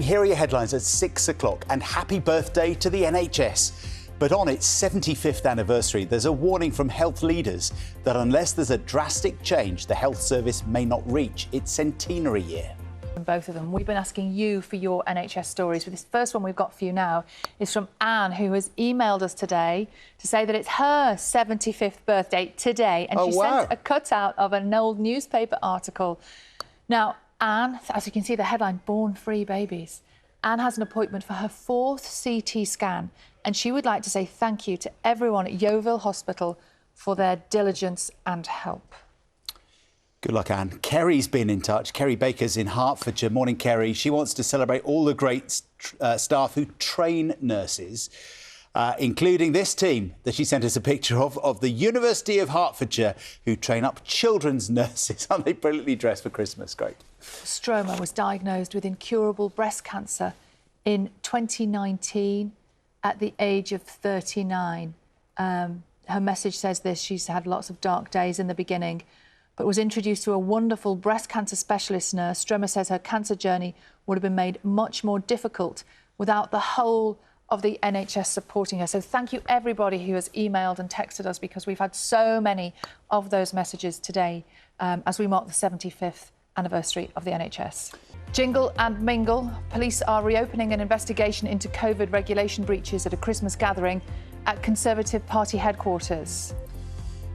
Here are your headlines at 6 o'clock, and happy birthday to the NHS. But on its 75th anniversary, there's a warning from health leaders that unless there's a drastic change, the health service may not reach its centenary year. Both of them. We've been asking you for your NHS stories. But this first one we've got for you now is from Anne, who has emailed us today to say that it's her 75th birthday today. And she sent a cutout of an old newspaper article. Now, Anne, as you can see, the headline, Born Free Babies. Anne has an appointment for her 4th CT scan, and she would like to say thank you to everyone at Yeovil Hospital for their diligence and help. Good luck, Anne. Kerry's been in touch. Kerry Baker's in Hertfordshire. Morning, Kerry. She wants to celebrate all the great staff who train nurses, including this team that she sent us a picture of the University of Hertfordshire, who train up children's nurses. Aren't they brilliantly dressed for Christmas? Great. Stroma was diagnosed with incurable breast cancer in 2019 at the age of 39. Her message says this: she's had lots of dark days in the beginning, but was introduced to a wonderful breast cancer specialist nurse. Stroma says her cancer journey would have been made much more difficult without the whole of the NHS supporting her. So thank you, everybody who has emailed and texted us, because we've had so many of those messages today as we mark the 75th anniversary of the NHS. Jingle and mingle. Police are reopening an investigation into COVID regulation breaches at a Christmas gathering at Conservative Party headquarters.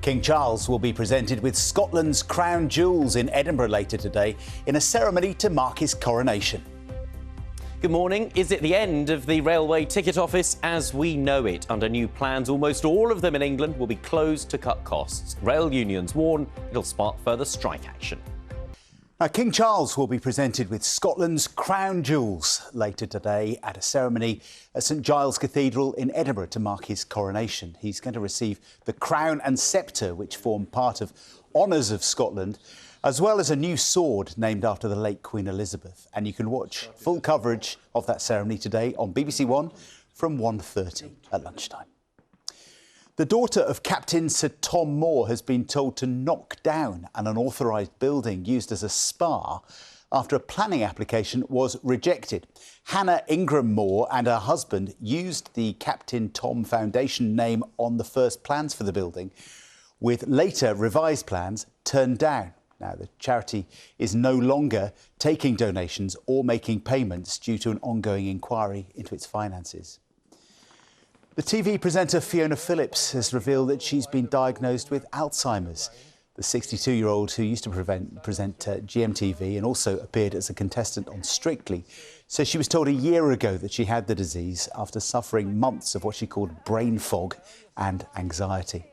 King Charles will be presented with Scotland's crown jewels in Edinburgh later today in a ceremony to mark his coronation. Good morning. Is it the end of the railway ticket office as we know it? Under new plans, almost all of them in England will be closed to cut costs. Rail unions warn it'll spark further strike action. Now, King Charles will be presented with Scotland's crown jewels later today at a ceremony at St Giles Cathedral in Edinburgh to mark his coronation. He's going to receive the crown and sceptre, which form part of honours of Scotland, as well as a new sword named after the late Queen Elizabeth. And you can watch full coverage of that ceremony today on BBC One from 1:30 at lunchtime. The daughter of Captain Sir Tom Moore has been told to knock down an unauthorised building used as a spa after a planning application was rejected. Hannah Ingram Moore and her husband used the Captain Tom Foundation name on the first plans for the building, with later revised plans turned down. Now, the charity is no longer taking donations or making payments due to an ongoing inquiry into its finances. The TV presenter Fiona Phillips has revealed that she's been diagnosed with Alzheimer's. The 62-year-old, who used to present GMTV and also appeared as a contestant on Strictly, says she was told a year ago that she had the disease after suffering months of what she called brain fog and anxiety.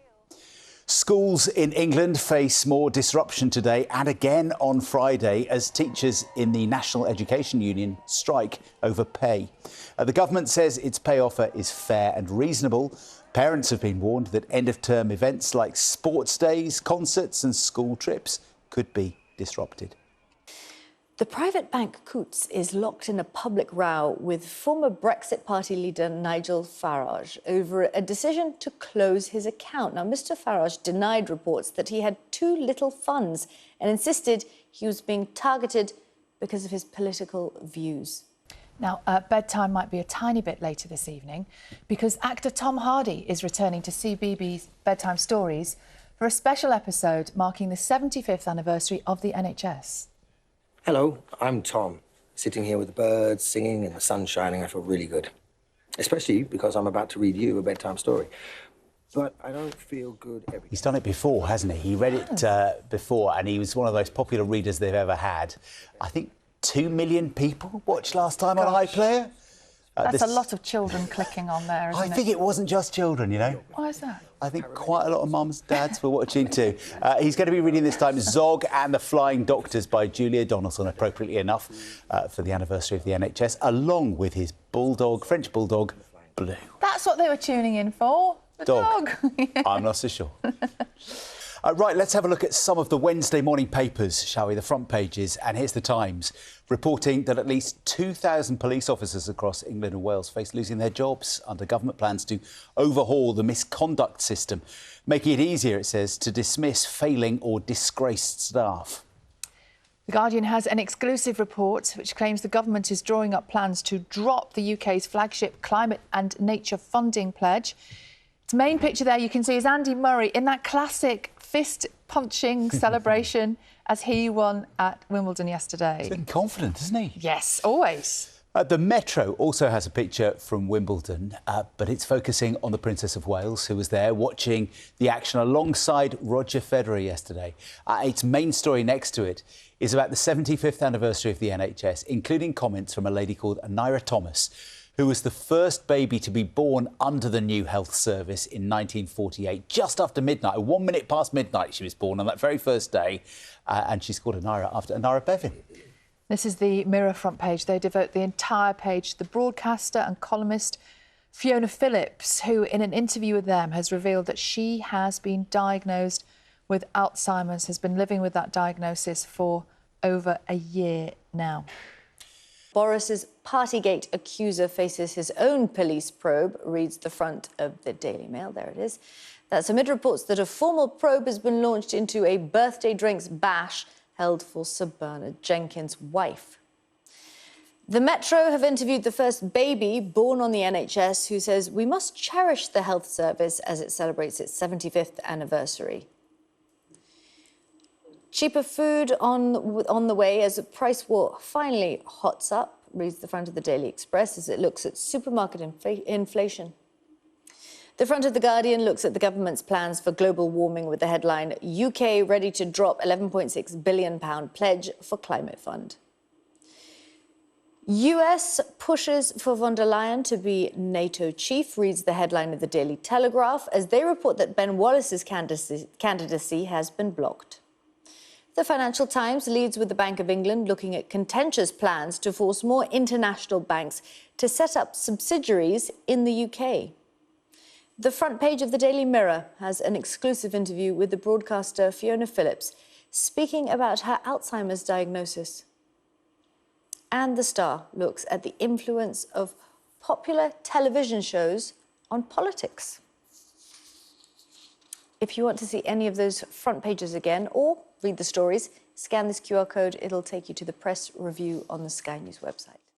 Schools in England face more disruption today and again on Friday as teachers in the National Education Union strike over pay. The government says its pay offer is fair and reasonable. Parents have been warned that end-of-term events like sports days, concerts and school trips could be disrupted. The private bank Coutts is locked in a public row with former Brexit Party leader Nigel Farage over a decision to close his account. Now, Mr Farage denied reports that he had too little funds and insisted he was being targeted because of his political views. Now, bedtime might be a tiny bit later this evening because actor Tom Hardy is returning to CBeebies Bedtime Stories for a special episode marking the 75th anniversary of the NHS. Hello, I'm Tom, sitting here with the birds singing and the sun shining. I feel really good, especially because I'm about to read you a bedtime story. But I don't feel good every day. He's done it before, hasn't he? He read it before, and he was one of the most popular readers they've ever had. I think 2 million people watched last time on iPlayer. That's a lot of children clicking on there, isn't it? I think it wasn't just children, you know. Why is that? I think quite a lot of mums, dads were watching too. He's going to be reading this time Zog and the Flying Doctors by Julia Donaldson, appropriately enough, for the anniversary of the NHS, along with his bulldog, French bulldog, Blue. That's what they were tuning in for, the dog. I'm not so sure. Right, let's have a look at some of the Wednesday morning papers, shall we? The front pages. And here's the Times, reporting that at least 2,000 police officers across England and Wales face losing their jobs under government plans to overhaul the misconduct system, making it easier, it says, to dismiss failing or disgraced staff. The Guardian has an exclusive report which claims the government is drawing up plans to drop the UK's flagship climate and nature funding pledge. Its main picture there you can see is Andy Murray in that classic fist-punching celebration as he won at Wimbledon yesterday. He's looking confident, isn't he? Yes, always. The Metro also has a picture from Wimbledon, but it's focusing on the Princess of Wales, who was there watching the action alongside Roger Federer yesterday. Its main story next to it is about the 75th anniversary of the NHS, including comments from a lady called Naira Thomas, who was the first baby to be born under the new health service in 1948, just after midnight. 1 minute past midnight she was born on that very first day, and she's called Naira after Naira Bevin. This is the Mirror front page. They devote the entire page to the broadcaster and columnist Fiona Phillips, who, in an interview with them, has revealed that she has been diagnosed with Alzheimer's, has been living with that diagnosis for over a year now. Boris's partygate accuser faces his own police probe, reads the front of the Daily Mail. There it is. That's amid reports that a formal probe has been launched into a birthday drinks bash held for Sir Bernard Jenkins' wife. The Metro have interviewed the first baby born on the NHS who says we must cherish the health service as it celebrates its 75th anniversary. Cheaper food on the way as a price war finally hots up, reads the front of the Daily Express as it looks at supermarket inflation. The front of The Guardian looks at the government's plans for global warming with the headline, UK ready to drop £11.6 billion pledge for climate fund. US pushes for von der Leyen to be NATO chief, reads the headline of the Daily Telegraph, as they report that Ben Wallace's candidacy has been blocked. The Financial Times leads with the Bank of England looking at contentious plans to force more international banks to set up subsidiaries in the UK. The front page of the Daily Mirror has an exclusive interview with the broadcaster Fiona Phillips, speaking about her Alzheimer's diagnosis. And The Star looks at the influence of popular television shows on politics. If you want to see any of those front pages again or read the stories, scan this QR code. It'll take you to the press review on the Sky News website.